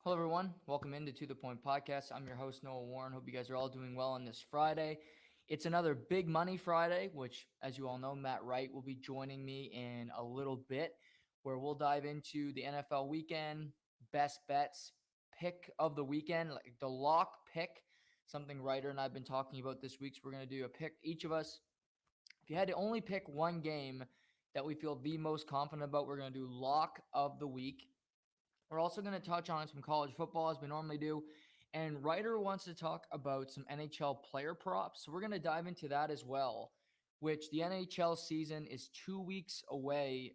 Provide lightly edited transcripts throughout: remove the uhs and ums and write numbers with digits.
Hello, everyone. Welcome into To The Point Podcast. I'm your host, Noah Warren. Hope you guys are all doing well on this Friday. It's another Big Money Friday, which, as you all know, Matt Wright will be joining me in a little bit, where we'll dive into the NFL weekend, best bets, pick of the weekend, like the lock pick, something Ryder and I have been talking about this week. So we're going to do a pick, each of us. If you had to only pick one game that we feel the most confident about, we're going to do lock of the week. We're also going to touch on some college football as we normally do. And Ryder wants to talk about some NHL player props. So we're going to dive into that as well, which the NHL season is 2 weeks away.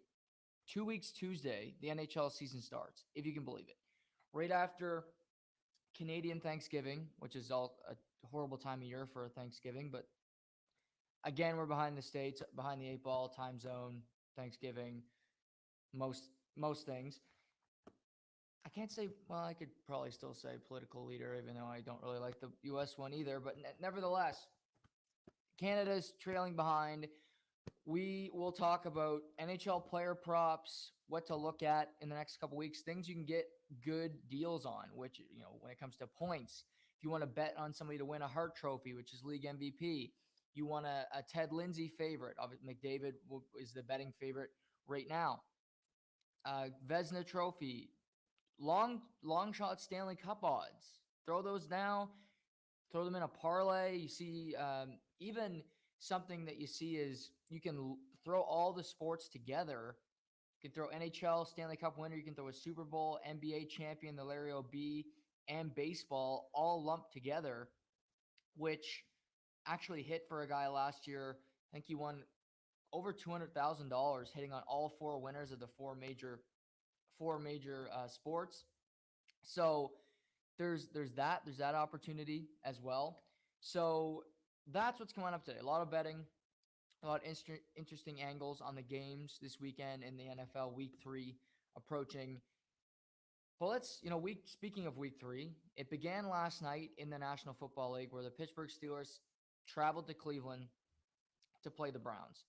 2 weeks Tuesday, the NHL season starts, if you can believe it. Right after Canadian Thanksgiving, which is all a horrible time of year for Thanksgiving. But again, we're behind the States, behind the eight ball, time zone, Thanksgiving, most things. I can't say, well, I could probably still say political leader, even though I don't really like the U.S. one either. But nevertheless, Canada's trailing behind. We will talk about NHL player props, what to look at in the next couple weeks, things you can get good deals on, which, when it comes to points, if you want to bet on somebody to win a Hart Trophy, which is league MVP, you want a Ted Lindsay favorite. McDavid is the betting favorite right now. Vezina Trophy, long shot Stanley Cup odds. Throw those now. Throw them in a parlay. You see, even something that you see is you can throw all the sports together. You can throw NHL Stanley Cup winner. You can throw a Super Bowl, NBA champion, the Larry O'B, and baseball all lumped together, which actually hit for a guy last year. I think he won over $200,000 hitting on all four winners of the four major sports. So there's that opportunity as well. So that's what's coming up today. A lot of betting, a lot of interesting angles on the games this weekend in the NFL. Week 3 approaching. But speaking of week 3, it began last night in the National Football League where the Pittsburgh Steelers traveled to Cleveland to play the Browns.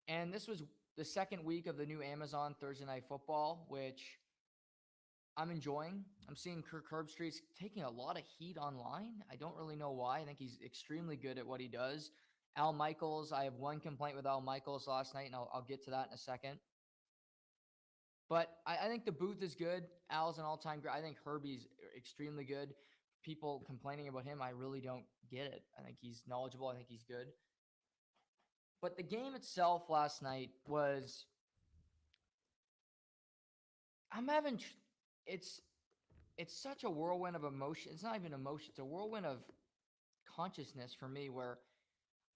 And this was the second week of the new Amazon Thursday Night Football, which I'm enjoying. I'm seeing Kirk Herbstreit's taking a lot of heat online. I don't really know why. I think he's extremely good at what he does. Al Michaels, I have one complaint with Al Michaels last night, and I'll get to that in a second. But I think the booth is good. Al's an all-time great. I think Herbie's extremely good. People complaining about him, I really don't get it. I think he's knowledgeable. I think he's good. But the game itself last night was, it's such a whirlwind of emotion. It's not even emotion. It's a whirlwind of consciousness for me where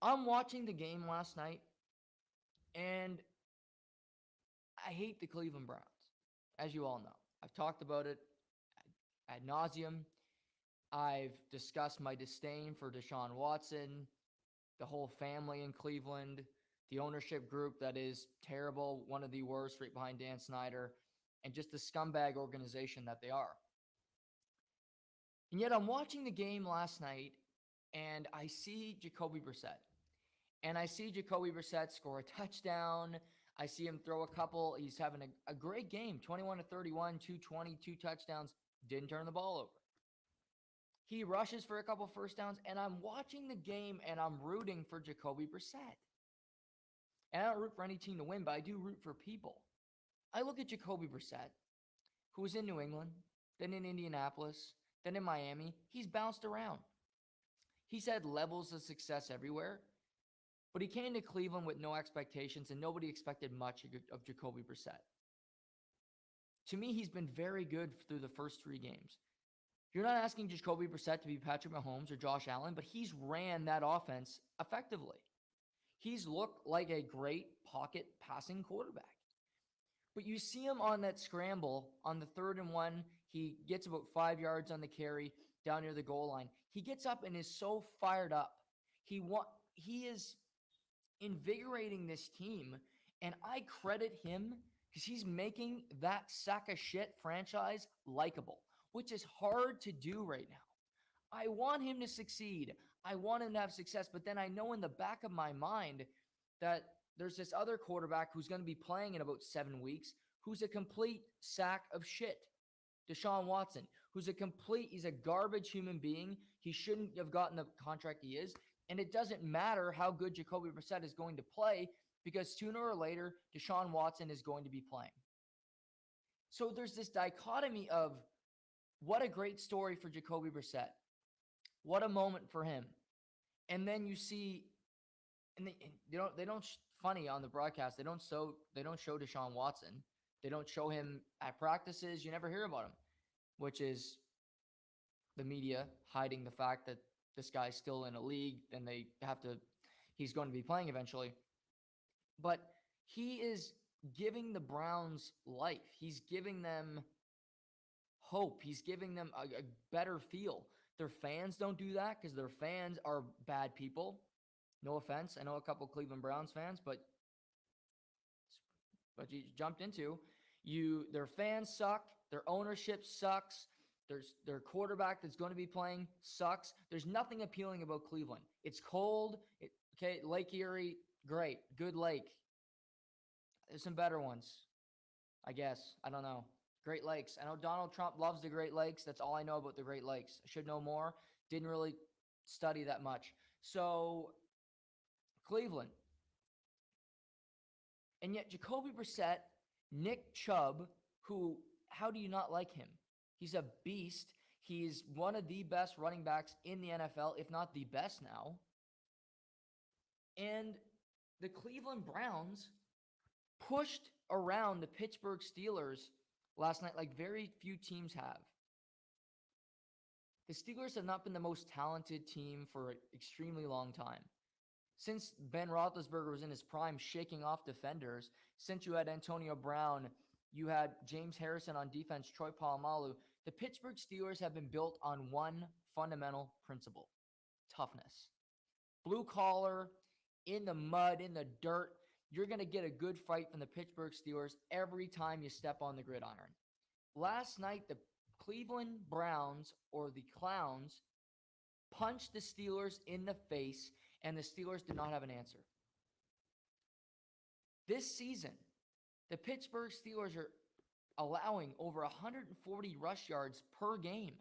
I'm watching the game last night and I hate the Cleveland Browns, as you all know. I've talked about it ad nauseum. I've discussed my disdain for Deshaun Watson, the whole family in Cleveland, the ownership group that is terrible, one of the worst, right behind Dan Snyder, and just the scumbag organization that they are. And yet I'm watching the game last night, and I see Jacoby Brissett. And I see Jacoby Brissett score a touchdown. I see him throw a couple. He's having a great game, 21 to 31, 220, 2 touchdowns. Didn't turn the ball over. He rushes for a couple first downs, and I'm watching the game, and I'm rooting for Jacoby Brissett. And I don't root for any team to win, but I do root for people. I look at Jacoby Brissett, who was in New England, then in Indianapolis, then in Miami. He's bounced around. He's had levels of success everywhere, but he came to Cleveland with no expectations, and nobody expected much of Jacoby Brissett. To me, he's been very good through the first 3 games. You're not asking Jacoby Brissett to be Patrick Mahomes or Josh Allen, but he's ran that offense effectively. He's looked like a great pocket passing quarterback. But you see him on that scramble on the 3rd and 1. He gets about 5 yards on the carry down near the goal line. He gets up and is so fired up. He is invigorating this team, and I credit him because he's making that sack of shit franchise likable, which is hard to do right now. I want him to succeed. I want him to have success, but then I know in the back of my mind that there's this other quarterback who's going to be playing in about 7 weeks who's a complete sack of shit. Deshaun Watson, he's a garbage human being. He shouldn't have gotten the contract he is. And it doesn't matter how good Jacoby Brissett is going to play because sooner or later, Deshaun Watson is going to be playing. So there's this dichotomy of what a great story for Jacoby Brissett. What a moment for him. And then you see, and they don't funny on the broadcast. They don't show Deshaun Watson. They don't show him at practices. You never hear about him, which is the media hiding the fact that this guy's still in a league and he's going to be playing eventually. But he is giving the Browns life. He's giving them hope. He's giving them a better feel. Their fans don't do that because their fans are bad people. No offense. I know a couple Cleveland Browns fans, but you jumped into. Their fans suck. Their ownership sucks. Their quarterback that's going to be playing sucks. There's nothing appealing about Cleveland. It's cold. Lake Erie, great. Good lake. There's some better ones, I guess. I don't know. Great Lakes. I know Donald Trump loves the Great Lakes. That's all I know about the Great Lakes. I should know more. Didn't really study that much. So, Cleveland. And yet, Jacoby Brissett, Nick Chubb, how do you not like him? He's a beast. He's one of the best running backs in the NFL, if not the best now. And the Cleveland Browns pushed around the Pittsburgh Steelers last night like very few teams have. The Steelers have not been the most talented team for an extremely long time. Since Ben Roethlisberger was in his prime shaking off defenders, since you had Antonio Brown, you had James Harrison on defense, Troy Polamalu, the Pittsburgh Steelers have been built on one fundamental principle: toughness. Blue collar, in the mud, in the dirt, you're going to get a good fight from the Pittsburgh Steelers every time you step on the gridiron. Last night, the Cleveland Browns, or the Clowns, punched the Steelers in the face, and the Steelers did not have an answer. This season, the Pittsburgh Steelers are allowing over 140 rush yards per game.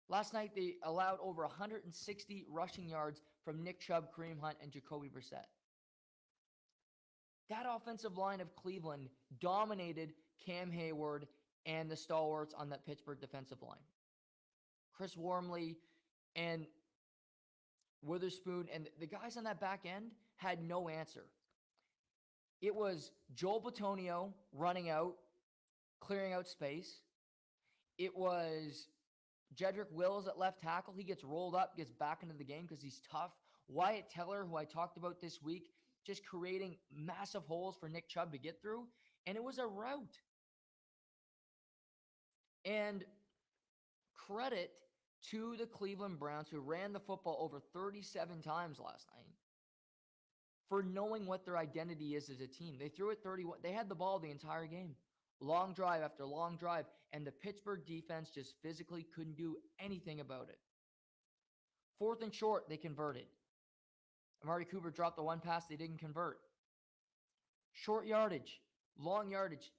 Last night, they allowed over 160 rushing yards from Nick Chubb, Kareem Hunt, and Jacoby Brissett. That offensive line of Cleveland dominated Cam Hayward and the stalwarts on that Pittsburgh defensive line. Chris Wormley and Witherspoon and the guys on that back end had no answer. It was Joel Bitonio running out, clearing out space. It was Jedrick Wills at left tackle. He gets rolled up, gets back into the game because he's tough. Wyatt Teller, who I talked about this week, just creating massive holes for Nick Chubb to get through. And it was a rout. And credit to the Cleveland Browns, who ran the football over 37 times last night, for knowing what their identity is as a team. They threw it 31. They had the ball the entire game. Long drive after long drive. And the Pittsburgh defense just physically couldn't do anything about it. 4th and short, they converted. Amari Cooper dropped the one pass they didn't convert. Short yardage, long yardage.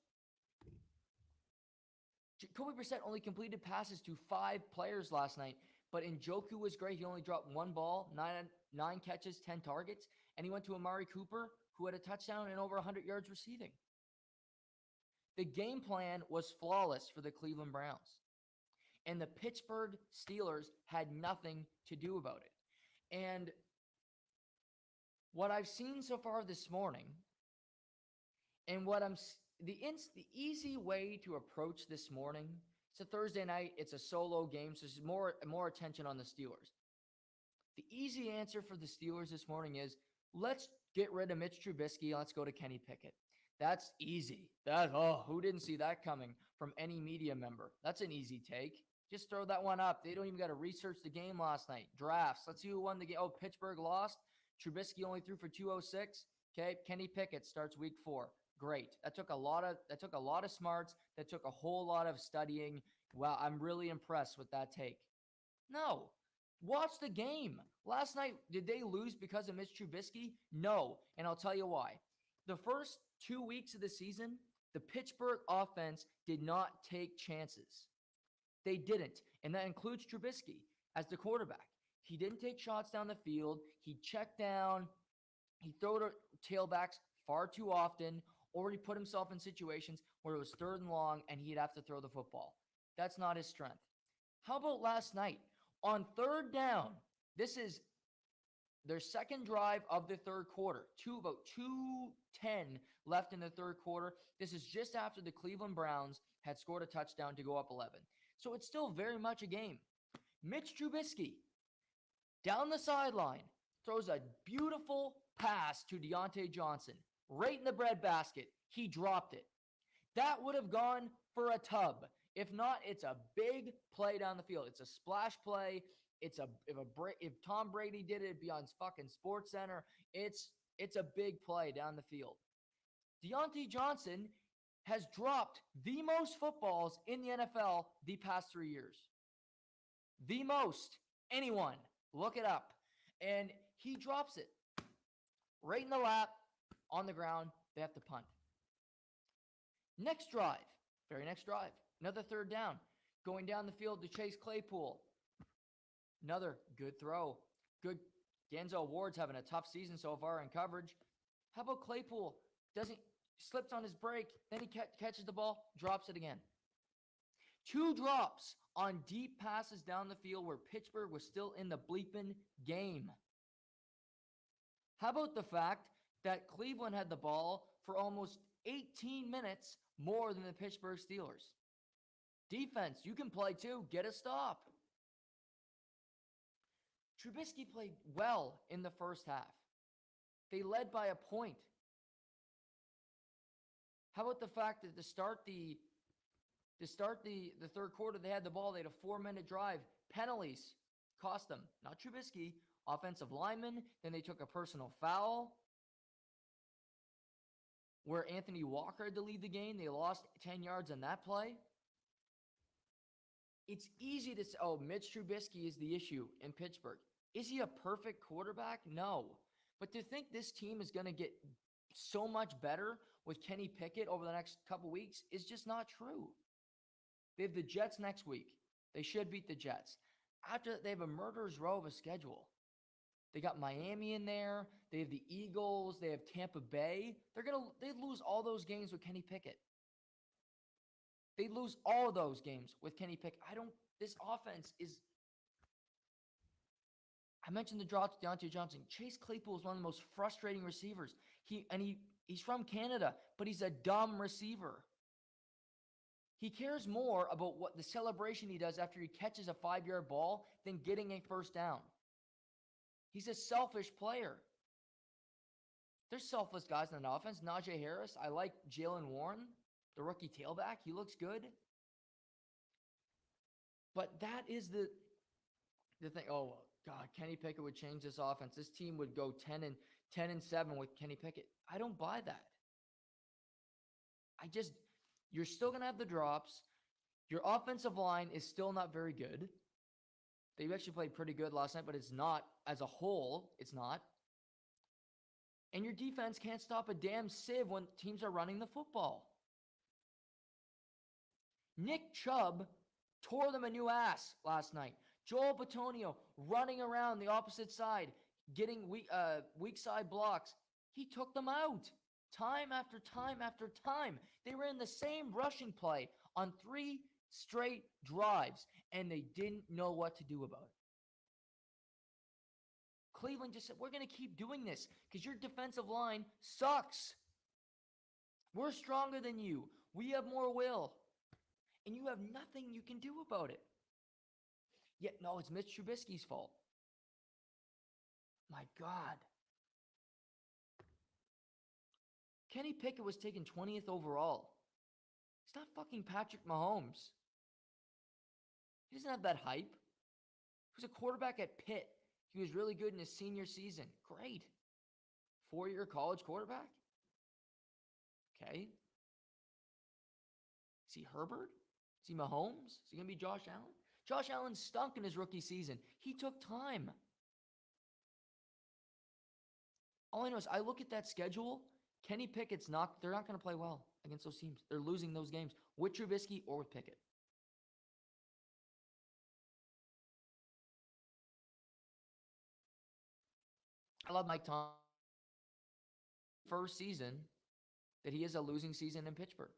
Jacoby Brissett only completed passes to 5 players last night, but Njoku was great. He only dropped 1 ball, 9 catches, 10 targets, and he went to Amari Cooper, who had a touchdown and over 100 yards receiving. The game plan was flawless for the Cleveland Browns, and the Pittsburgh Steelers had nothing to do about it. And what I've seen so far this morning, and the easy way to approach this morning, it's a Thursday night, it's a solo game, so there's more attention on the Steelers. The easy answer for the Steelers this morning is, let's get rid of Mitch Trubisky, let's go to Kenny Pickett. That's easy. Who didn't see that coming from any media member? That's an easy take. Just throw that one up. They don't even got to research the game last night. Drafts. Let's see who won the game. Oh, Pittsburgh lost. Trubisky only threw for 206. Okay, Kenny Pickett starts week 4. Great. That took a lot of smarts. That took a whole lot of studying. Wow, I'm really impressed with that take. No. Watch the game. Last night, did they lose because of Mitch Trubisky? No, and I'll tell you why. The first 2 weeks of the season, The Pittsburgh offense did not take chances. They didn't. And that includes Trubisky as the quarterback. He didn't take shots down the field. He checked down. He threw to tailbacks far too often, or he put himself in situations where it was third and long and he'd have to throw the football. That's not his strength. How about last night? On third down, this is their second drive of the third quarter. About 2:10 left in the third quarter. This is just after the Cleveland Browns had scored a touchdown to go up 11. So it's still very much a game. Mitch Trubisky, down the sideline, throws a beautiful pass to Deontay Johnson, right in the breadbasket. He dropped it. That would have gone for a tub. If not, it's a big play down the field. It's a splash play. If Tom Brady did it, it'd be on fucking Sports Center. It's a big play down the field. Deontay Johnson has dropped the most footballs in the NFL the past 3 years. The most. Anyone. Look it up. And he drops it right in the lap, on the ground. They have to punt. Next drive. Very next drive. Another third down. Going down the field to Chase Claypool. Another good throw. Good. Denzel Ward's having a tough season so far in coverage. How about Claypool? Slips on his break, then he catches the ball, drops it again. 2 drops on deep passes down the field where Pittsburgh was still in the bleeping game. How about the fact that Cleveland had the ball for almost 18 minutes more than the Pittsburgh Steelers? Defense, you can play too. Get a stop. Trubisky played well in the first half. They led by a point. How about the fact that to start the third quarter, they had the ball. They had a 4-minute drive. Penalties cost them. Not Trubisky. Offensive lineman. Then they took a personal foul where Anthony Walker had to lead the game. They lost 10 yards on that play. It's easy to say, oh, Mitch Trubisky is the issue in Pittsburgh. Is he a perfect quarterback? No. But to think this team is going to get so much better with Kenny Pickett over the next couple weeks is just not true. They have the Jets next week. They should beat the Jets. After that, they have a murderer's row of a schedule. They got Miami in there. They have the Eagles. They have Tampa Bay. They lose all those games with Kenny Pickett. They lose all those games with Kenny Pickett. This offense is. I mentioned the drop to Deontay Johnson. Chase Claypool is one of the most frustrating receivers. He's from Canada, but he's a dumb receiver. He cares more about what the celebration he does after he catches a 5-yard ball than getting a first down. He's a selfish player. There's selfless guys in that offense. Najee Harris. I like Jalen Warren, the rookie tailback. He looks good. But that is the thing. Oh, God, Kenny Pickett would change this offense. This team would go 10-7 with Kenny Pickett. I don't buy that. You're still going to have the drops. Your offensive line is still not very good. They actually played pretty good last night, but it's not, as a whole, it's not. And your defense can't stop a damn sieve when teams are running the football. Nick Chubb tore them a new ass last night. Joel Bitonio running around the opposite side, getting weak side blocks. He took them out time after time after time. They were in the same rushing play on 3 straight drives, and they didn't know what to do about it. Cleveland just said, we're going to keep doing this because your defensive line sucks. We're stronger than you. We have more will. And you have nothing you can do about it. Yet, no, it's Mitch Trubisky's fault. My God. Kenny Pickett was taken 20th overall. He's not fucking Patrick Mahomes. He doesn't have that hype. He was a quarterback at Pitt. He was really good in his senior season. Great. 4-year college quarterback? Okay. Is he Herbert? Is he Mahomes? Is he going to be Josh Allen? Josh Allen stunk in his rookie season. He took time. All I know is I look at that schedule. Kenny Pickett's they're not going to play well. against those teams. They're losing those games with Trubisky or with Pickett. I love Mike Tomlin. First season that he is a losing season in Pittsburgh.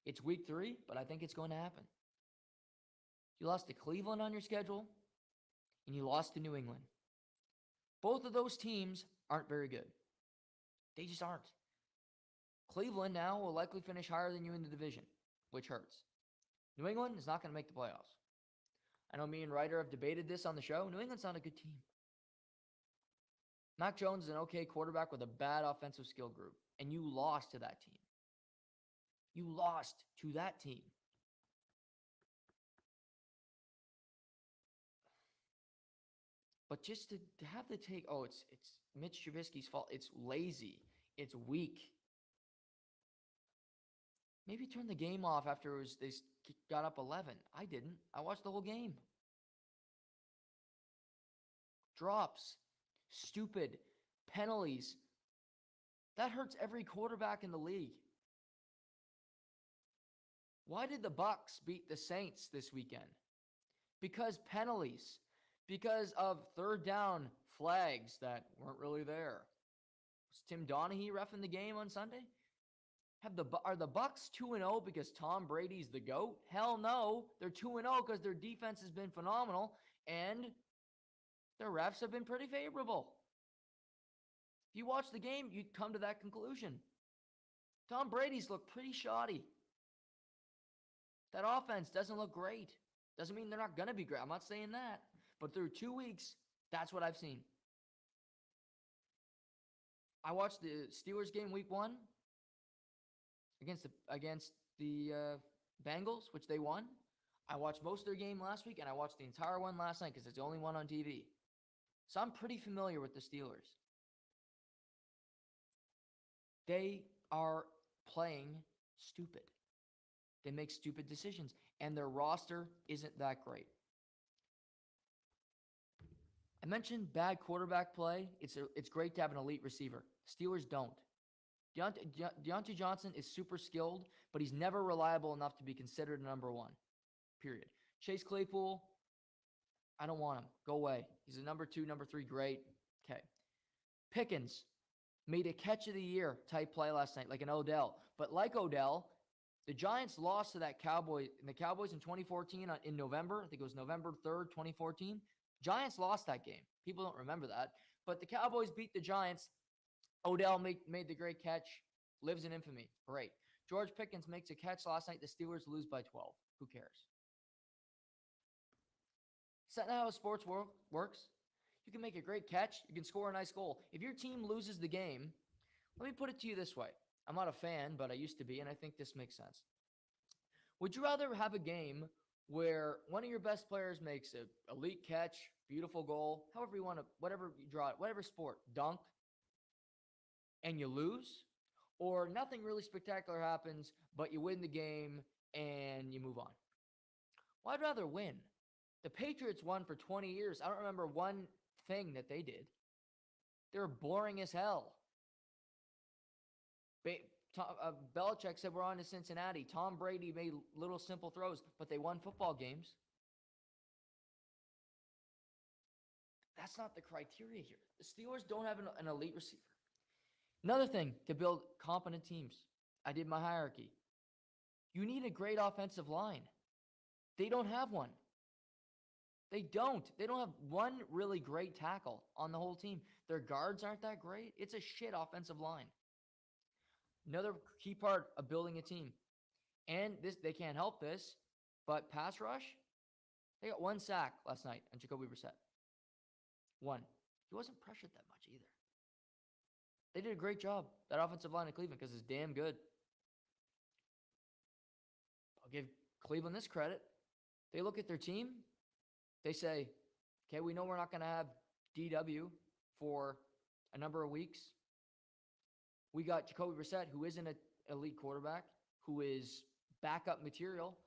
It's week 3, but I think it's going to happen. You lost to Cleveland on your schedule, and you lost to New England. Both of those teams aren't very good. They just aren't. Cleveland now will likely finish higher than you in the division, which hurts. New England is not going to make the playoffs. I know me and Wright have debated this on the show. New England's not a good team. Mac Jones is an okay quarterback with a bad offensive skill group, and you lost to that team. You lost to that team. But just to have the take, it's Mitch Trubisky's fault. It's lazy. It's weak. Maybe turn the game off after they got up 11. I didn't. I watched the whole game. Drops. Stupid. Penalties. That hurts every quarterback in the league. Why did the Bucs beat the Saints this weekend? Because penalties. Because of third down flags that weren't really there. Was Tim Donaghy reffing the game on Sunday? Are the Bucs 2-0 because Tom Brady's the GOAT? Hell no. They're 2-0 because their defense has been phenomenal and their refs have been pretty favorable. If you watch the game, you'd come to that conclusion. Tom Brady's looked pretty shoddy. That offense doesn't look great. Doesn't mean they're not going to be great. I'm not saying that. But through 2 weeks, that's what I've seen. I watched the Steelers game week 1 against the Bengals, which they won. I watched most of their game last week, and I watched the entire one last night because it's the only one on TV. So I'm pretty familiar with the Steelers. They are playing stupid. They make stupid decisions, and their roster isn't that great. I mentioned bad quarterback play. It's great to have an elite receiver. Steelers don't. Deontay Johnson is super skilled, but he's never reliable enough to be considered number 1, period. Chase Claypool, I don't want him. Go away. He's a number 2, number 3, great. Okay. Pickens made a catch of the year type play last night, like an Odell. But like Odell, the Giants lost to the Cowboys in 2014 in November. I think it was November 3rd, 2014. Giants lost that game. People don't remember that. But the Cowboys beat the Giants. Odell made the great catch. Lives in infamy. Great. George Pickens makes a catch last night. The Steelers lose by 12. Who cares? Is that not how sports works? You can make a great catch. You can score a nice goal. If your team loses the game, let me put it to you this way. I'm not a fan, but I used to be, and I think this makes sense. Would you rather have a game where one of your best players makes an elite catch, beautiful goal, however you want to, whatever you draw it, whatever sport, dunk, and you lose? Or nothing really spectacular happens, but you win the game and you move on? Well, I'd rather win. The Patriots won for 20 years. I don't remember one thing that they did. They were boring as hell. Belichick said we're on to Cincinnati. Tom Brady made little simple throws, but they won football games. That's not the criteria here. The Steelers don't have an elite receiver. Another thing to build competent teams. I did my hierarchy. You need a great offensive line. They don't have one. They don't. They don't have one really great tackle on the whole team. Their guards aren't that great. It's a shit offensive line. Another key part of building a team. And they can't help this, but pass rush, they got 1 sack last night on Jacoby Brissett. 1. He wasn't pressured that much either. They did a great job, that offensive line in Cleveland, because it's damn good. I'll give Cleveland this credit. They look at their team. They say, okay, we know we're not going to have DW for a number of weeks. We got Jacoby Brissett, who isn't an elite quarterback, who is backup material.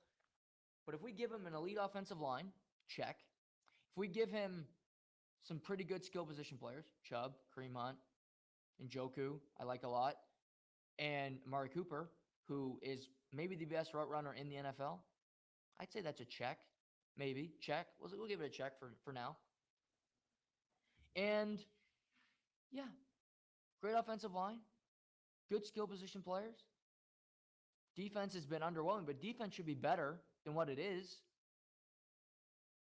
But if we give him an elite offensive line, check. If we give him some pretty good skill position players, Chubb, Kareem Hunt, Njoku, I like a lot, and Amari Cooper, who is maybe the best route runner in the NFL. I'd say that's a check. Maybe. Check. We'll give it a check for now. And yeah, great offensive line. Good skill position players. Defense has been underwhelming, but defense should be better than what it is.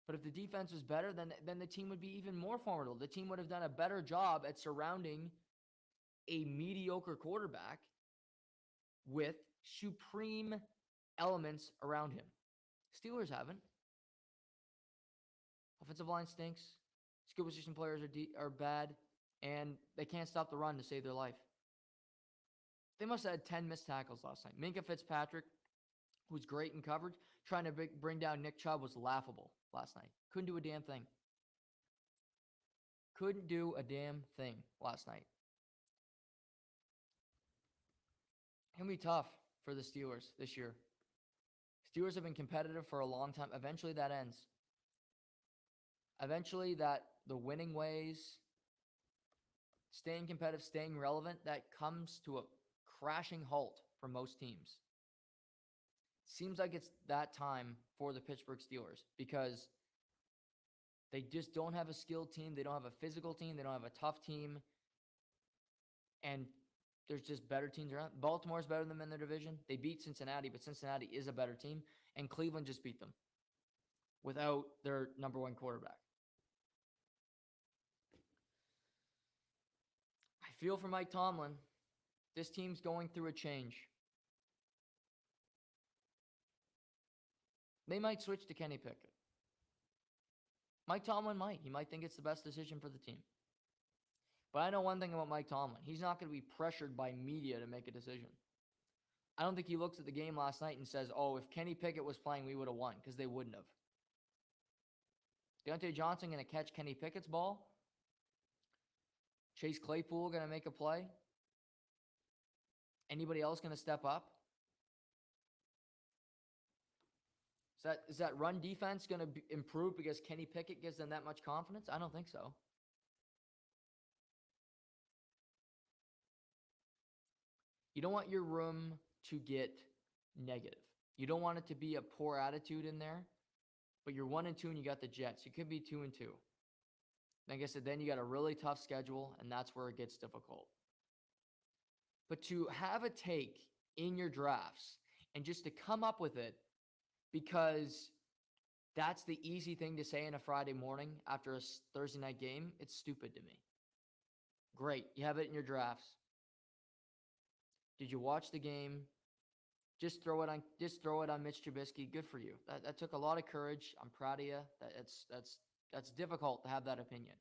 But if the defense was better, then the team would be even more formidable. The team would have done a better job at surrounding a mediocre quarterback with supreme elements around him. Steelers haven't. Offensive line stinks. Skill position players are bad, and they can't stop the run to save their life. They must have had 10 missed tackles last night. Minkah Fitzpatrick, who's great in coverage, trying to bring down Nick Chubb was laughable last night. Couldn't do a damn thing. Couldn't do a damn thing last night. It's going to be tough for the Steelers this year. Steelers have been competitive for a long time. Eventually that ends. Eventually the winning ways, staying competitive, staying relevant, that comes to a crashing halt for most teams. Seems like it's that time for the Pittsburgh Steelers because they just don't have a skilled team. They don't have a physical team. They don't have a tough team. And there's just better teams around. Baltimore's better than them in their division. They beat Cincinnati, but Cincinnati is a better team. And Cleveland just beat them without their number one quarterback. I feel for Mike Tomlin. This team's going through a change. They might switch to Kenny Pickett. Mike Tomlin might. He might think it's the best decision for the team. But I know one thing about Mike Tomlin. He's not going to be pressured by media to make a decision. I don't think he looks at the game last night and says, oh, if Kenny Pickett was playing, we would have won, because they wouldn't have. Deontay Johnson going to catch Kenny Pickett's ball? Chase Claypool going to make a play? Anybody else going to step up? Is that run defense going to improve because Kenny Pickett gives them that much confidence? I don't think so. You don't want your room to get negative. You don't want it to be a poor attitude in there, but you're 1-2 and you got the Jets. You could be 2-2. Like I said, then you got a really tough schedule, and that's where it gets difficult. But to have a take in your drafts and just to come up with it because that's the easy thing to say in a Friday morning after a Thursday night game, it's stupid to me. Great. You have it in your drafts. Did you watch the game? Just throw it on Mitch Trubisky. Good for you. That took a lot of courage. I'm proud of you. That's difficult to have that opinion.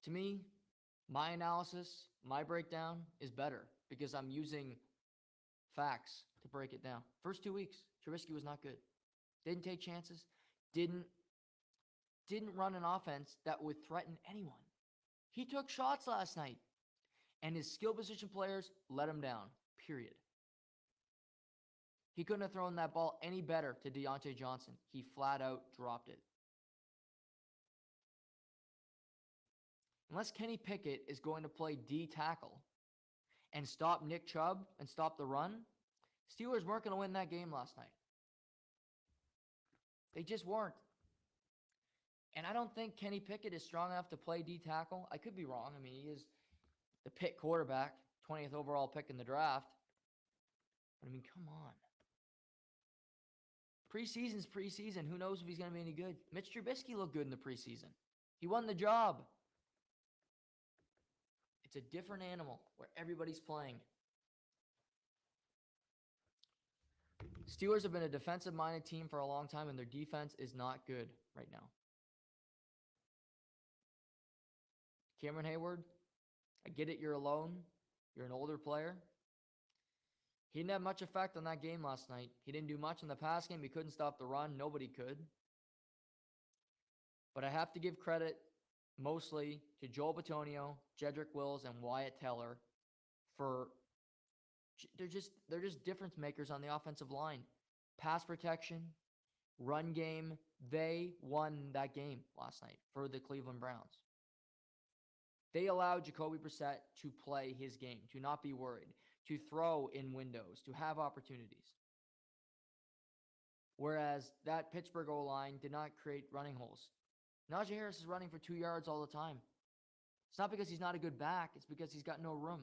To me, my analysis, my breakdown is better because I'm using facts to break it down. First 2 weeks, Trubisky was not good. Didn't take chances. Didn't run an offense that would threaten anyone. He took shots last night, and his skill position players let him down, period. He couldn't have thrown that ball any better to Deontay Johnson. He flat out dropped it. Unless Kenny Pickett is going to play D tackle and stop Nick Chubb and stop the run, Steelers weren't going to win that game last night. They just weren't. And I don't think Kenny Pickett is strong enough to play D tackle. I could be wrong. I mean, he is the Pitt quarterback, 20th overall pick in the draft. But I mean, come on. Preseason's preseason. Who knows if he's going to be any good? Mitch Trubisky looked good in the preseason. He won the job. It's a different animal where everybody's playing. Steelers have been a defensive-minded team for a long time, and their defense is not good right now. Cameron Hayward, I get it, you're alone. You're an older player. He didn't have much effect on that game last night. He didn't do much in the pass game. He couldn't stop the run. Nobody could. But I have to give credit mostly to Joel Bitonio, Jedrick Wills, and Wyatt Teller for they're just difference makers on the offensive line. Pass protection, run game, they won that game last night for the Cleveland Browns. They allowed Jacoby Brissett to play his game, to not be worried, to throw in windows, to have opportunities. Whereas that Pittsburgh O-line did not create running holes. Najee Harris is running for 2 yards all the time. It's not because he's not a good back. It's because he's got no room.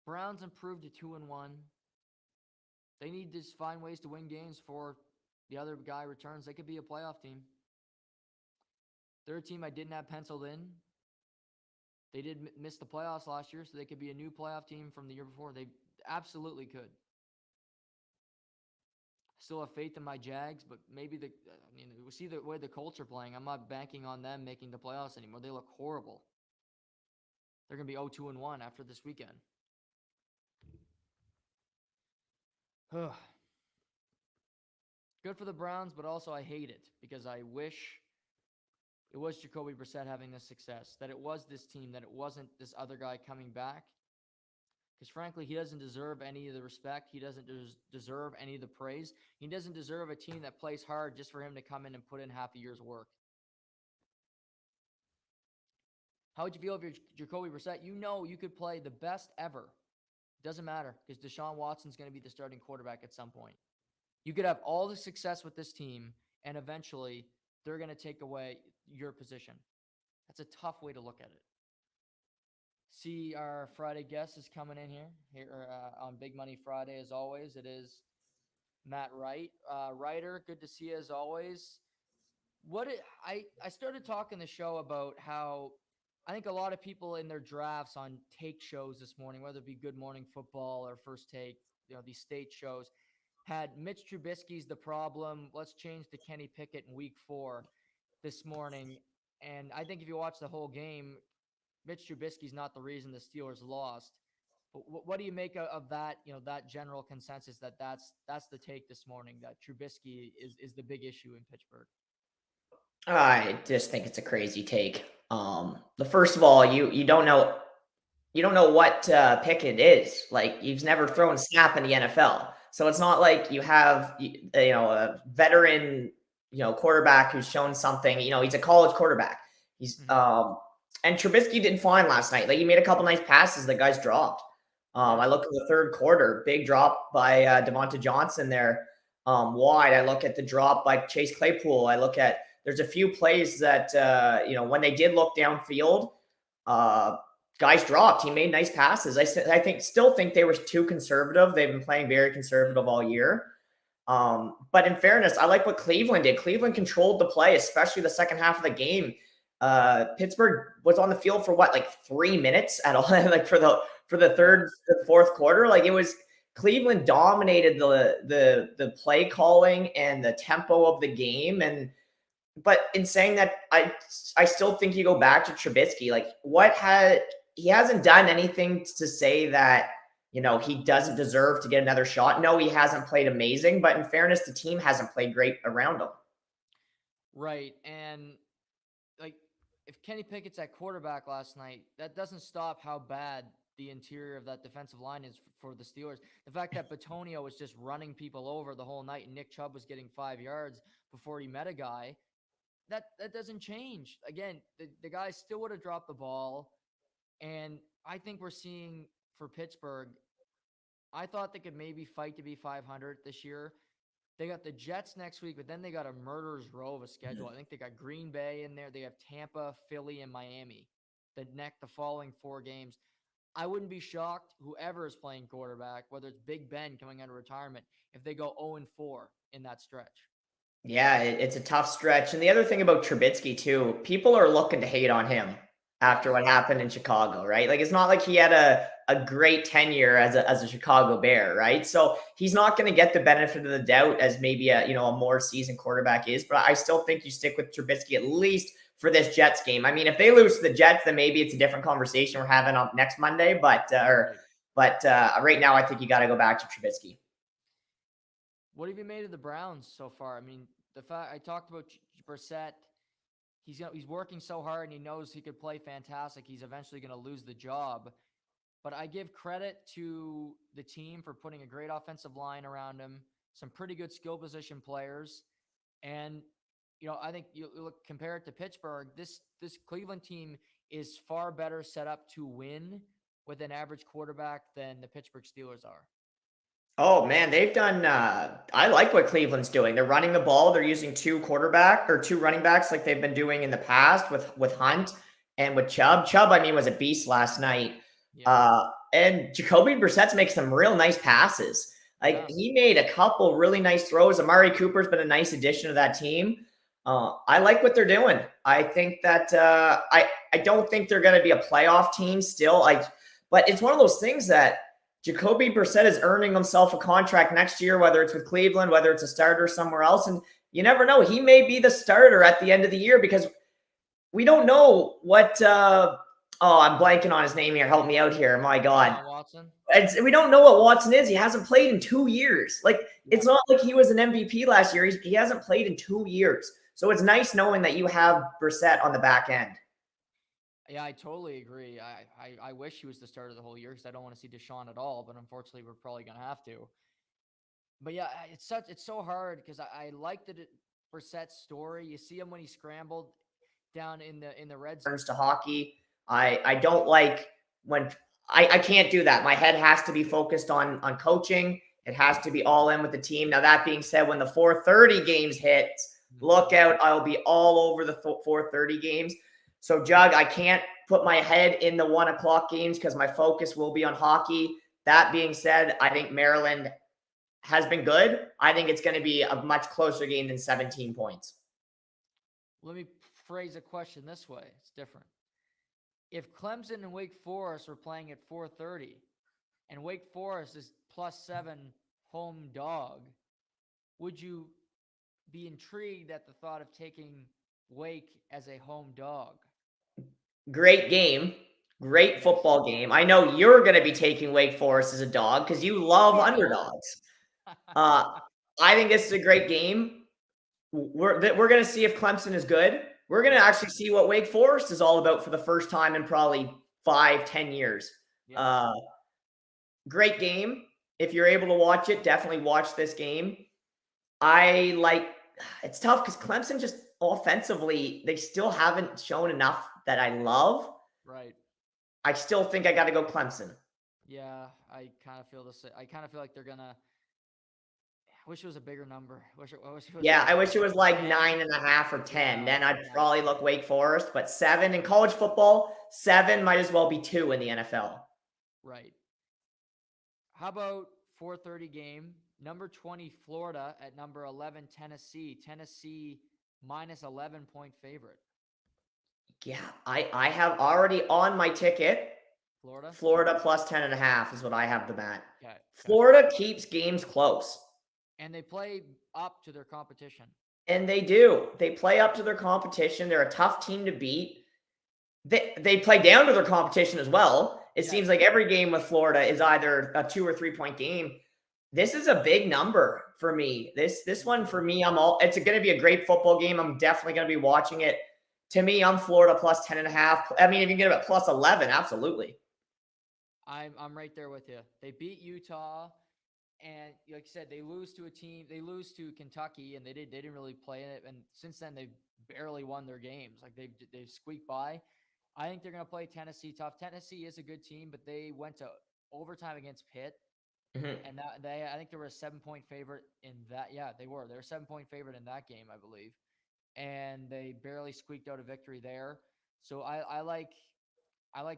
Browns improved to 2-1. They need to find ways to win games before the other guy returns. They could be a playoff team. They're a team I didn't have penciled in. They did miss the playoffs last year, so they could be a new playoff team from the year before. They absolutely could. Still have faith in my Jags, but maybe we see the way the Colts are playing. I'm not banking on them making the playoffs anymore. They look horrible. They're going to be 0-2-1 after this weekend. Good for the Browns, but also I hate it because I wish it was Jacoby Brissett having this success, that it was this team, that it wasn't this other guy coming back. Because frankly, he doesn't deserve any of the respect. He doesn't deserve any of the praise. He doesn't deserve a team that plays hard just for him to come in and put in half a year's work. How would you feel if you're Jacoby Brissett? You know you could play the best ever. Doesn't matter because Deshaun Watson's going to be the starting quarterback at some point. You could have all the success with this team, and eventually they're going to take away your position. That's a tough way to look at it. See, our Friday guest is coming in here on Big Money Friday. As always, it is Matt Wright. Writer, good to see you as always. I started talking the show about how I think a lot of people in their drafts on take shows this morning, whether it be Good Morning Football or First Take, these state shows, had Mitch Trubisky's the problem. Let's change to Kenny Pickett in week 4 this morning. And I think if you watch the whole game, Mitch Trubisky's not the reason the Steelers lost. But what do you make of that? That general consensus that's the take this morning, that Trubisky is the big issue in Pittsburgh. I just think it's a crazy take. The first of all, you don't know what Pickett is. Like, he's never thrown a snap in the NFL, so it's not like you have a veteran quarterback who's shown something. He's a college quarterback. He's and Trubisky did fine last night. Like, he made a couple nice passes the guys dropped. I look at the third quarter, big drop by Devonta Johnson there wide. I look at the drop by Chase Claypool. I look at there's a few plays that when they did look downfield, guys dropped. He made nice passes. I still think they were too conservative. They've been playing very conservative all year. But in fairness, I like what Cleveland did. Cleveland controlled the play, especially the second half of the game. Pittsburgh was on the field for 3 minutes at all, like for the third, the fourth quarter. Like, it was Cleveland dominated the play calling and the tempo of the game. But in saying that, I still think you go back to Trubisky. Like, he hasn't done anything to say that he doesn't deserve to get another shot. No, he hasn't played amazing, but in fairness, the team hasn't played great around him. Right, and if Kenny Pickett's at quarterback last night, that doesn't stop how bad the interior of that defensive line is for the Steelers. The fact that Bitonio was just running people over the whole night and Nick Chubb was getting 5 yards before he met a guy, that doesn't change. Again, the guys still would have dropped the ball. And I think we're seeing for Pittsburgh, I thought they could maybe fight to be 500 this year. They got the Jets next week, but then they got a murderer's row of a schedule. I think they got Green Bay in there. They have Tampa, Philly, and Miami. The following 4 games. I wouldn't be shocked, whoever is playing quarterback, whether it's Big Ben coming out of retirement, if they go 0-4 in that stretch. Yeah, it's a tough stretch. And the other thing about Trubisky too, people are looking to hate on him after what happened in Chicago, right? Like, it's not like he had a great tenure as a Chicago Bear, right? So he's not going to get the benefit of the doubt as maybe a more seasoned quarterback is. But I still think you stick with Trubisky at least for this Jets game. I mean, if they lose to the Jets, then maybe it's a different conversation we're having on next Monday. But right now, I think you got to go back to Trubisky. What have you made of the Browns so far? I mean, the fact I talked about Brissett. He's working so hard and he knows he could play fantastic. He's eventually going to lose the job. But I give credit to the team for putting a great offensive line around him, some pretty good skill position players. And, I think you look compare it to Pittsburgh. This Cleveland team is far better set up to win with an average quarterback than the Pittsburgh Steelers are. Oh man, they've done. I like what Cleveland's doing. They're running the ball. They're using two running backs like they've been doing in the past with Hunt and with Chubb. Chubb, I mean, was a beast last night. Yeah. And Jacoby Brissett's makes some real nice passes. Like Yeah. he made a couple really nice throws. Amari Cooper's been a nice addition to that team. I like what they're doing. I think that I don't think they're going to be a playoff team still. But it's one of those things that Jacoby Brissett is earning himself a contract next year, whether it's with Cleveland, whether it's a starter somewhere else. And you never know. He may be the starter at the end of the year because we don't know what I'm blanking on his name here. Help me out here. My God. Watson. We don't know what Watson is. He hasn't played in 2 years. Like, it's not like he was an MVP last year. He hasn't played in 2 years. So it's nice knowing that you have Brissett on the back end. Yeah, I totally agree. I wish he was the starter the whole year because I don't want to see Deshaun at all, but unfortunately we're probably gonna have to. But yeah, it's so hard because I like the Brissett's story. You see him when he scrambled down in the red zone. To hockey, I don't like when I can't do that. My head has to be focused on coaching. It has to be all in with the team. Now that being said, when the 4:30 games hit, look out! I'll be all over the 4:30 games. So, Jug, I can't put my head in the 1 o'clock games because my focus will be on hockey. That being said, I think Maryland has been good. I think it's going to be a much closer game than 17 points. Let me phrase a question this way. It's different. If Clemson and Wake Forest were playing at 4:30 and Wake Forest is +7 home dog, would you be intrigued at the thought of taking Wake as a home dog? Great game. Great football game. I know you're going to be taking Wake Forest as a dog because you love underdogs. I think this is a great game. We're going to see if Clemson is good. We're going to actually see what Wake Forest is all about for the first time in probably 5-10 years. Yeah. Great game. If you're able to watch it, definitely watch this game. It's tough because Clemson just offensively, they still haven't shown enough that I love. Right. I still think I got to go Clemson. Yeah, I kind of feel the same. I kind of feel like they're gonna. I wish it was a bigger number. I wish it was I wish it was like 9.5 or 10. Then I'd probably look Wake Forest. But 7 in college football, 7 might as well be 2 in the NFL. Right. How about 4:30 game? Number 20 Florida at number 11 Tennessee. Tennessee -11-point favorite. Yeah, I have already on my ticket. Florida plus 10.5 is what I have the bet. Okay. Florida keeps games close. And they play up to their competition. And they do. They play up to their competition. They're a tough team to beat. They play down to their competition as well. It seems like every game with Florida is either a 2 or 3 point game. This is a big number for me. This one for me, it's going to be a great football game. I'm definitely going to be watching it. To me, I'm Florida plus 10.5. I mean, if you can get it at plus 11, absolutely. I'm right there with you. They beat Utah, and like you said, they lose to a team. They lose to Kentucky, and they didn't really play it. And since then, they've barely won their games. Like they've squeaked by. I think they're going to play Tennessee tough. Tennessee is a good team, but they went to overtime against Pitt. Mm-hmm. And I think they were a 7-point favorite in that. Yeah, they were. They were a 7-point favorite in that game, I believe. And they barely squeaked out a victory there. So I like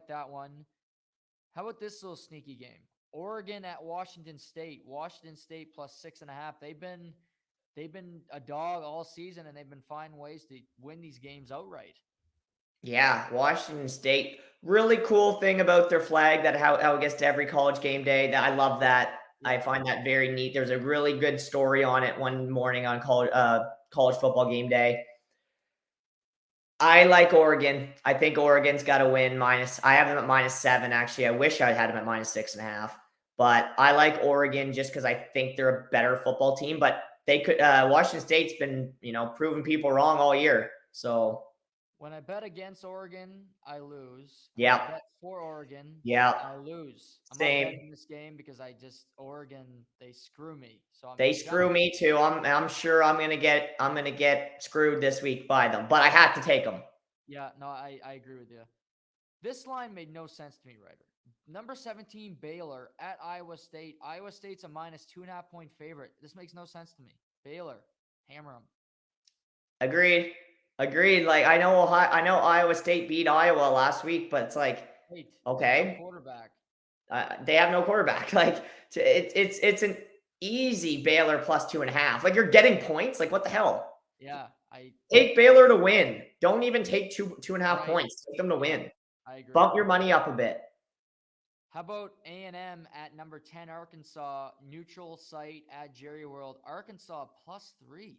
that one. How about this little sneaky game? Oregon at Washington State. Washington State plus 6.5. They've been a dog all season, and they've been finding ways to win these games outright. Yeah, Washington State. Really cool thing about their flag that how it gets to every college game day. That I love that. I find that very neat. There's a really good story on it one morning on college football game day. I like Oregon. I think Oregon's got to win minus. I have them at -7. Actually, I wish I had them at -6.5. But I like Oregon just because I think they're a better football team. But they could. Washington State's been proving people wrong all year. So When I bet against Oregon, I lose. When I Yep. bet for Oregon, Yep. I lose. I'm not Same. betting this game because Oregon, they screw me. So They I'm screw jumping. me too. I'm sure I'm gonna get screwed this week by them, but I had to take them. Yeah, no, I agree with you. This line made no sense to me, Ryder. Number 17, Baylor at Iowa State. Iowa State's a minus 2.5 point favorite. This makes no sense to me. Baylor, hammer them. Agreed. Agreed. Like I know Iowa State beat Iowa last week, but it's like, Wait, without okay, quarterback. they have no quarterback. Like it's an easy Baylor plus 2.5. Like you're getting points. Like what the hell? Yeah, Take Baylor to win. Don't even take 2.5 right. points. Take them to Yeah, win. I agree. Bump your money up a bit. How about A&M at number 10, Arkansas, neutral site at Jerry World, Arkansas +3.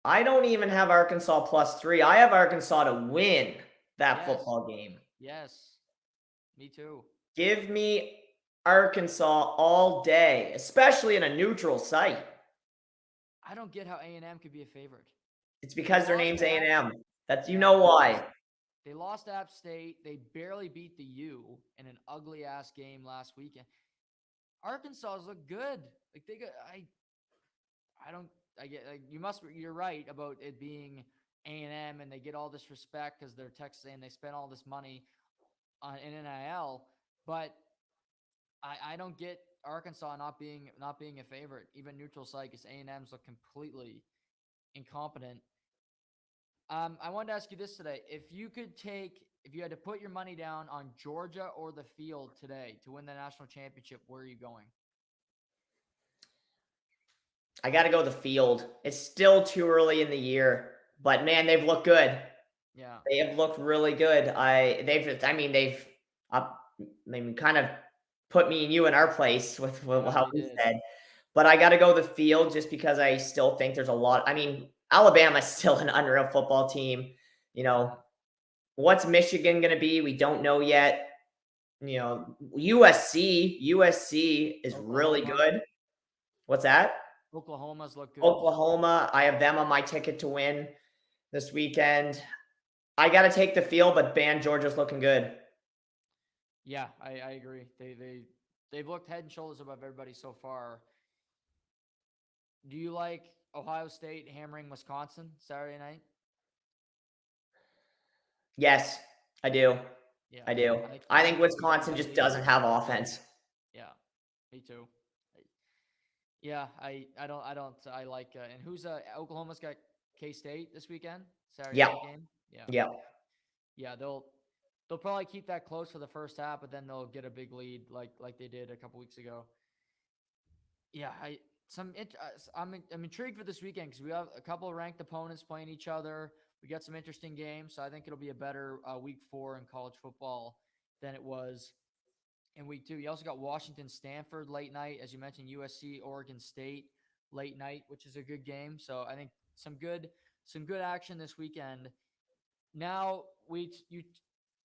I don't even have Arkansas +3. I have Arkansas to win that Yes, football game. yes, me too. Give me Arkansas all day, especially in a neutral site. I don't get how A&M could be a favorite. It's They because their lost name's to App. A&M. That's you Yeah, know why. they lost to App State. They barely beat the U in an ugly ass game last weekend. Arkansas's look good. Like they got I don't I get like you're right about it being A&M and they get all this respect because they're Texas and they spend all this money on in NIL, but I don't get Arkansas not being a favorite, even neutral site, because A&M's look completely incompetent. I wanted to ask you this today: if you had to put your money down on Georgia or the field today to win the national championship, where are you going? I got to go the field. It's still too early in the year, but man, they've looked good. Yeah, They have looked really good. They've uh, kind of put me and you in our place with yeah, how they we did. said. But I got to go the field just because I still think there's a lot. I mean, Alabama's still an unreal football team. You Yeah, know, what's Michigan going to be? We don't know yet. USC is really Oklahoma, good. What's that? Oklahoma's look good. Oklahoma. I have them on my ticket to win this weekend. I got to take the field, but Georgia's looking good. Yeah, I agree. They've looked head and shoulders above everybody so far. Do you like Ohio State hammering Wisconsin Saturday night? Yes, I do. Yeah, I do. I I think think it'll be Wisconsin just ugly. doesn't have offense. Yeah, me too. Yeah, I like and who's Oklahoma's got K State this weekend, Saturday Yeah. night game. Yeah, Yeah. yeah, they'll probably keep that close for the first half, but then they'll get a big lead like they did a couple weeks ago. Yeah, I'm intrigued for this weekend because we have a couple of ranked opponents playing each other. We got some interesting games, so I think it'll be a better week 4 in college football than it was in week 2. You also got Washington, Stanford late night, as you mentioned, USC, Oregon State late night, which is a good game. So I think some good action this weekend. Now you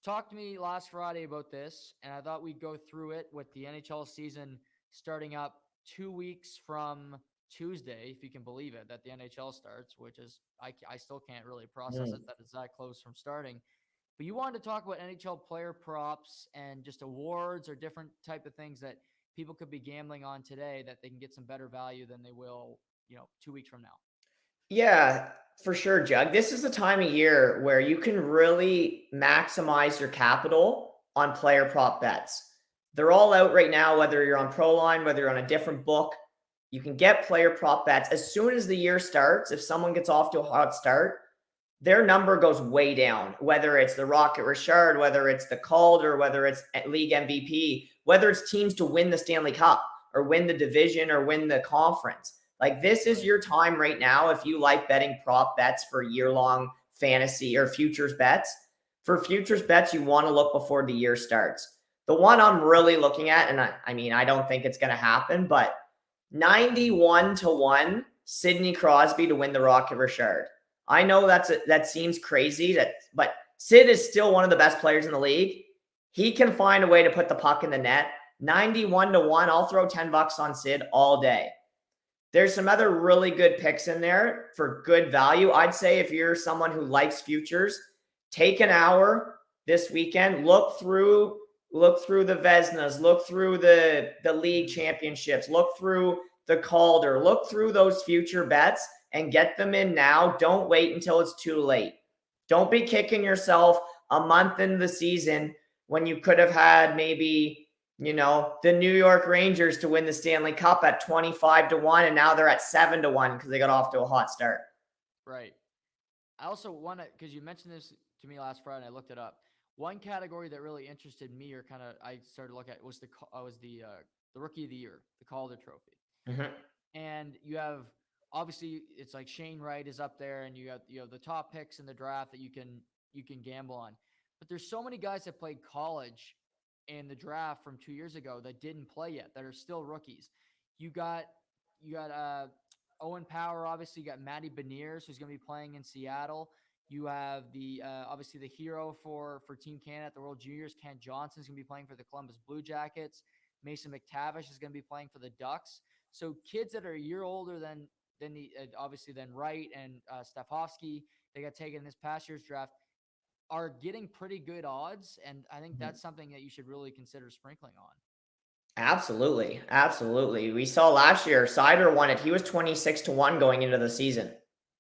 talked to me last Friday about this, and I thought we'd go through it with the NHL season starting up 2 weeks from Tuesday, if you can believe it, that the NHL starts, which is I still can't really process Mm. it that it's that close from starting. But you wanted to talk about NHL player props and just awards or different type of things that people could be gambling on today that they can get some better value than they will, 2 weeks from now. Yeah, for sure, Jug. This is the time of year where you can really maximize your capital on player prop bets. They're all out right now, whether you're on Proline, whether you're on a different book. You can get player prop bets as soon as the year starts. If someone gets off to a hot start, their number goes way down, whether it's the Rocket Richard, whether it's the Calder, whether it's league MVP, whether it's teams to win the Stanley Cup or win the division or win the conference. Like this is Right. your time right now if you like betting prop bets for year-long fantasy or futures bets. For futures bets, you want to look before the year starts. The one I'm really looking at, and I don't think it's going to happen, but 91-1 Sidney Crosby to win the Rocket Richard. I know that seems crazy, but Sid is still one of the best players in the league. He can find a way to put the puck in the net. 91-1, I'll throw $10 on Sid all day. There's some other really good picks in there for good value. I'd say if you're someone who likes futures, take an hour this weekend, look through the Vesnas, look through the league championships, look through the Calder, look through those future bets and get them in now. Don't wait until it's too late. Don't be kicking yourself a month into the season when you could have had maybe the New York Rangers to win the Stanley Cup at 25-1, and now they're at 7-1 because they got off to a hot start. Right. I also want to, because you mentioned this to me last Friday, and I looked it up. One category that really interested me, or kind of I started to look at, was the Rookie of the Year, the Calder Trophy. Mm-hmm. And you have, obviously, it's like Shane Wright is up there, and you have the top picks in the draft that you can gamble on. But there's so many guys that played college in the draft from 2 years ago that didn't play yet, that are still rookies. You got Owen Power, obviously. You got Matty Beniers, who's going to be playing in Seattle. You have the obviously the hero for Team Canada at the World Juniors, Kent Johnson's going to be playing for the Columbus Blue Jackets. Mason McTavish is going to be playing for the Ducks. So kids that are a year older than obviously than Wright and Stafovsky, they got taken in this past year's draft, are getting pretty good odds, and I think that's something that you should really consider sprinkling on. Absolutely. Absolutely. We saw last year, Sider won it. He was 26-1 going into the season.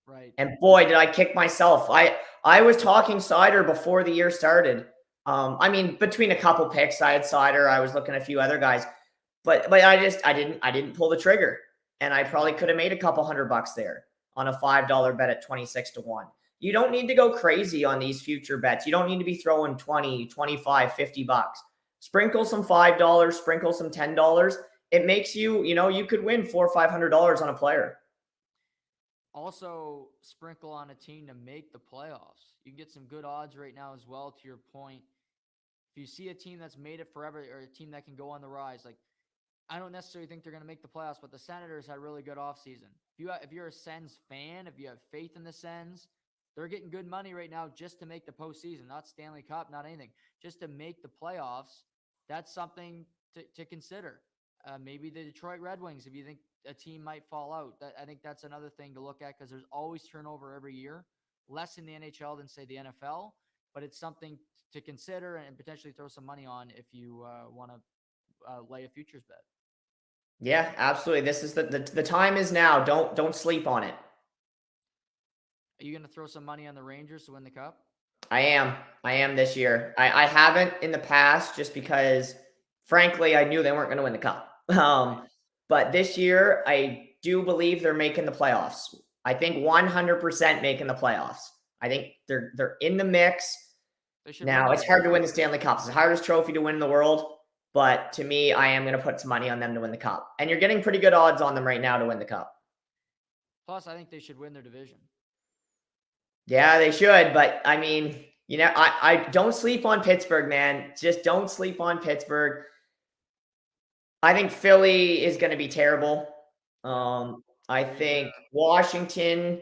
Right. And boy, did I kick myself. I was talking Sider before the year started. I mean, between a couple picks, I had Sider. I was looking at a few other guys, but I didn't pull the trigger, and I probably could have made a couple $100 there on a $5 bet at 26-1. You don't need to go crazy on these future bets. You don't need to be throwing 20, 25, $50. Sprinkle some $5, sprinkle some $10. It makes you could win $400 or $500 on a player. Also, sprinkle on a team to make the playoffs. You can get some good odds right now as well, to your point. If you see a team that's made it forever, or a team that can go on the rise, like, I don't necessarily think they're going to make the playoffs, but the Senators had a really good offseason. If you're a Sens fan, if you have faith in the Sens, they're getting good money right now just to make the postseason, not Stanley Cup, not anything, just to make the playoffs. That's something to consider. Maybe the Detroit Red Wings, if you think a team might fall out. I think that's another thing to look at, because there's always turnover every year, less in the NHL than, say, the NFL, but it's something to consider and potentially throw some money on if you want to lay a futures bet. Yeah, absolutely. This is the time is now. Don't sleep on it. Are you going to throw some money on the Rangers to win the Cup? I am this year. I haven't in the past, just because, frankly, I knew they weren't going to win the Cup. But this year, I do believe they're making the playoffs. I think 100% making the playoffs. I think they're in the mix. Now, it's hard to win the Stanley Cup. It's the hardest trophy to win in the world. But to me, I am going to put some money on them to win the Cup. And you're getting pretty good odds on them right now to win the Cup. Plus, I think they should win their division. Yeah, they should. But, I mean, I don't sleep on Pittsburgh, man. Just don't sleep on Pittsburgh. I think Philly is going to be terrible. I think Washington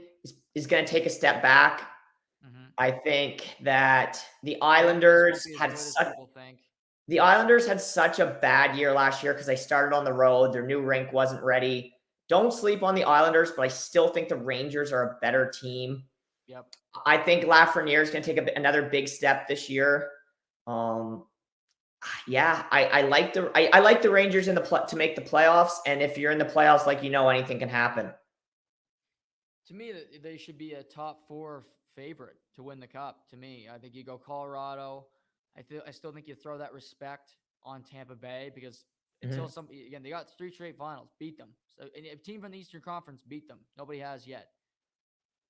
is going to take a step back. Mm-hmm. I think that the Islanders had such a bad year last year because they started on the road. Their new rink wasn't ready. Don't sleep on the Islanders, but I still think the Rangers are a better team. Yep. I think Lafreniere is going to take another big step this year. Yeah, I like the Rangers to make the playoffs, and if you're in the playoffs, anything can happen. To me, they should be a top 4 favorite to win the Cup. To me, I think you go Colorado. I still think you throw that respect on Tampa Bay, because until they got 3 straight finals, beat them. So, and a team from the Eastern Conference beat them. Nobody has yet.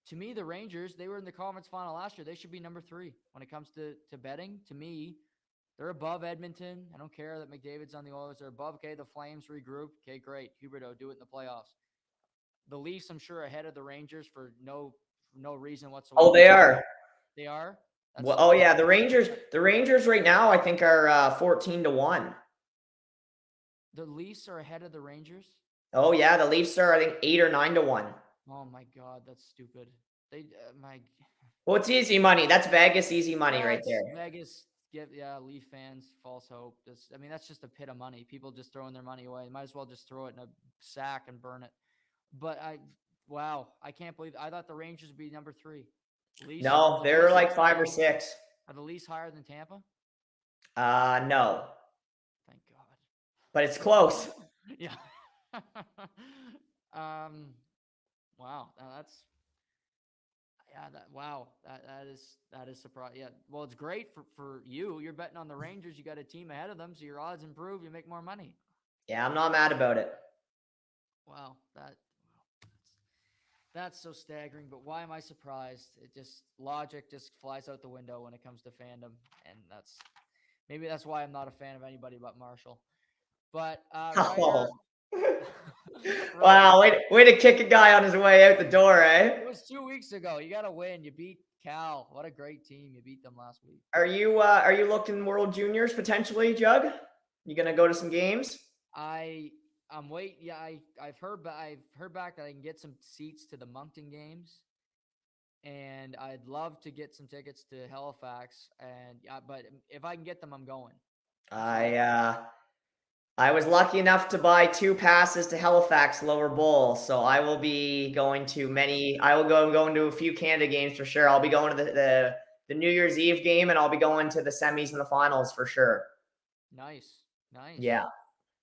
To me, the Rangers, they were in the conference final last year. They should be number 3 when it comes to betting. To me, they're above Edmonton. I don't care that McDavid's on the Oilers. They're above. Okay, the Flames regroup. Okay, great. Huberdeau, do it in the playoffs. The Leafs, I'm sure, ahead of the Rangers for no reason whatsoever. Oh, they are. They are? Well, yeah, the Rangers right now, I think, are 14-1. The Leafs are ahead of the Rangers? Oh, yeah, the Leafs are, I think, 8 or 9-1. Oh, my God, that's stupid. Well, it's easy money. That's Vegas easy money right there. Vegas, Leaf fans, false hope. That's just a pit of money. People just throwing their money away. Might as well just throw it in a sack and burn it. But wow, I can't believe I thought the Rangers would be number 3. Least are No, the they're Leafs like higher 5 or than 6. are the Leafs higher than Tampa? No, Thank God. but it's close. Yeah. um. Wow. Now that's yeah. That is surprise. Yeah. Well, it's great for you. You're betting on the Rangers. You got a team ahead of them, so your odds improve. You make more money. Yeah, I'm not mad about it. Wow. That's so staggering. But why am I surprised? It just logic just flies out the window when it comes to fandom, and maybe that's why I'm not a fan of anybody but Marshall. But Ryder, Oh. Ryder, Wow, way to kick a guy on his way out the door, eh? it was 2 weeks ago. You got to win. You beat Cal. What a great team. You beat them last week. Are you looking World Juniors potentially, Jug? You gonna go to some games? I'm waiting. Yeah, I've heard back that I can get some seats to the Moncton games, and I'd love to get some tickets to Halifax. And but if I can get them, I'm going. So I I was lucky enough to buy 2 passes to Halifax Lower Bowl, so I will be going to many. I will go going to a few Canada games for sure. I'll be going to the New Year's Eve game, and I'll be going to the semis and the finals for sure. nice, Yeah, nice.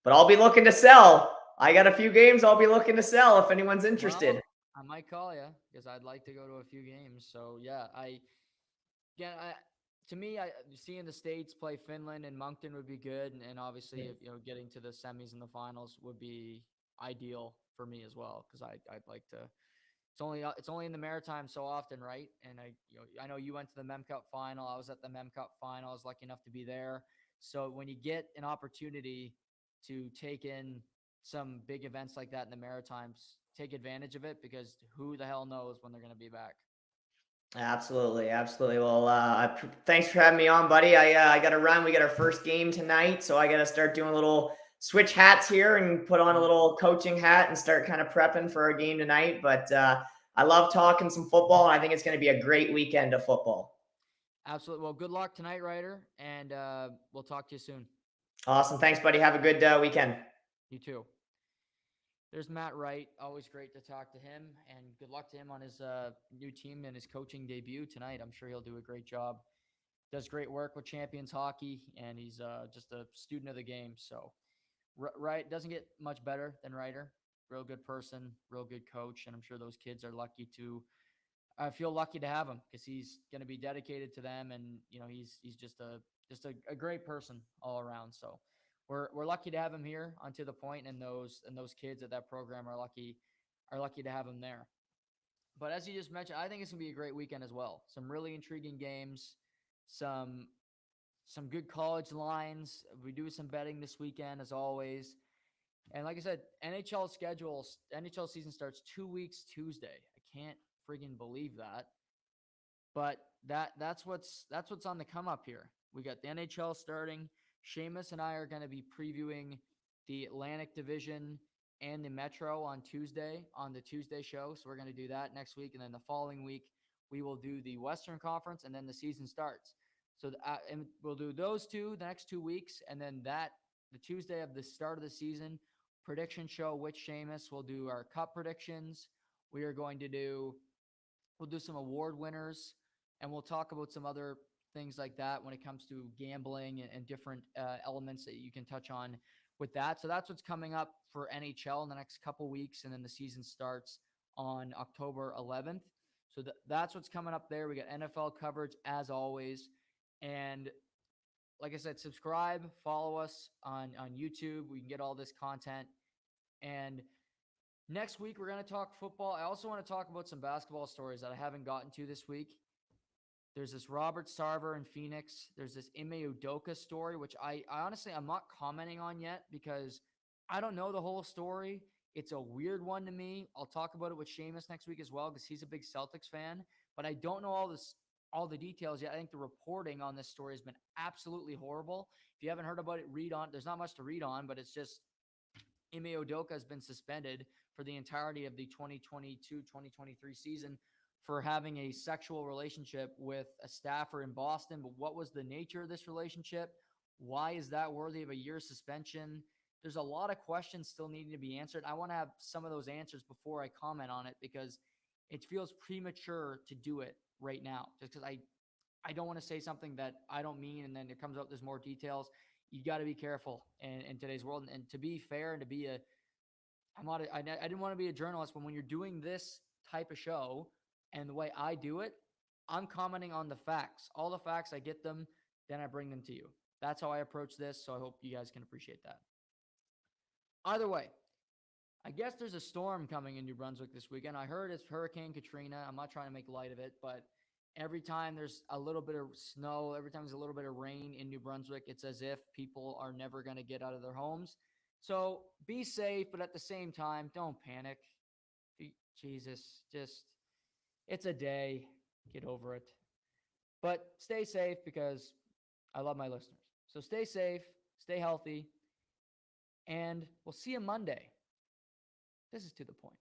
but I'll be looking to sell. I got a few games I'll be looking to sell if anyone's interested. Well, I might call you because I'd like to go to a few games. So yeah, to me, seeing the states play Finland and Moncton would be good, and obviously, if getting to the semis and the finals would be ideal for me as well because I'd like to. It's only in the Maritime so often, right? And I know you went to the Mem Cup final. I was at the Mem Cup final. I was lucky enough to be there. So when you get an opportunity to take in some big events like that in the Maritimes, take advantage of it because who the hell knows when they're going to be back. Absolutely, absolutely. Well, thanks for having me on, buddy. I got to run. We got our first game tonight, so I got to start doing a little switch hats here and put on a little coaching hat and start kind of prepping for our game tonight. But I love talking some football, and I think it's going to be a great weekend of football. Absolutely. Well, good luck tonight, Ryder, and we'll talk to you soon. Awesome. Thanks, buddy. Have a good weekend. You too. There's Matt Wright. Always great to talk to him, and good luck to him on his new team and his coaching debut tonight. I'm sure he'll do a great job. Does great work with Champions Hockey, and he's just a student of the game. So, Wright doesn't get much better than Ryder. Real good person, real good coach, and I'm sure those kids are lucky to. I feel lucky to have him because he's going to be dedicated to them, and he's just a great person all around. So we're lucky to have him here onto the point, and those kids at that program are lucky to have him there. But as you just mentioned, I think it's gonna be a great weekend as well. Some really intriguing games, some some good college lines. We do some betting this weekend as always. And like I said, NHL season starts 2 weeks Tuesday. I can't friggin' believe that. But that's what's on the come up here. We got the NHL starting. Seamus and I are going to be previewing the Atlantic Division and the Metro on Tuesday on the Tuesday show. So we're going to do that next week, and then the following week we will do the Western Conference, and then the season starts. So and we'll do those two the next 2 weeks, and then the Tuesday of the start of the season prediction show with Seamus. We'll do our cup predictions. We are going to do We'll do some award winners, and we'll talk about some other things like that when it comes to gambling and different elements that you can touch on with that. So that's what's coming up for NHL in the next couple weeks, and then the season starts on October 11th. So that's what's coming up there. We got NFL coverage as always, and like I said, subscribe, follow us on YouTube. We can get all this content. And next week, we're going to talk football. I also want to talk about some basketball stories that I haven't gotten to this week. There's this Robert Sarver in Phoenix. There's this Ime Udoka story, which I honestly, I'm not commenting on yet because I don't know the whole story. It's a weird one to me. I'll talk about it with Seamus next week as well because he's a big Celtics fan, but I don't know all the details yet. I think the reporting on this story has been absolutely horrible. If you haven't heard about it, read on. There's not much to read on, but it's just Ime Udoka has been suspended for the entirety of the 2022-2023 season for having a sexual relationship with a staffer in Boston. But what was the nature of this relationship? Why is that worthy of a year suspension? there's a lot of questions still needing to be answered. I want to have some of those answers before I comment on it because it feels premature to do it right now, just because I don't want to say something that I don't mean, and then it comes out there's more details. You got to be careful in today's world, and to be fair and to be a I didn't want to be a journalist, but when you're doing this type of show and the way I do it, I'm commenting on the facts. All the facts, I get them, then I bring them to you. That's how I approach this, so I hope you guys can appreciate that. Either way, I guess there's a storm coming in New Brunswick this weekend. I heard it's Hurricane Katrina. I'm not trying to make light of it, but every time there's a little bit of snow, every time there's a little bit of rain in New Brunswick, it's as if people are never going to get out of their homes. So be safe, but at the same time, don't panic. Jesus, just, it's a day. Get over it. But stay safe because I love my listeners. So stay safe, stay healthy, and we'll see you Monday. This is To The Point.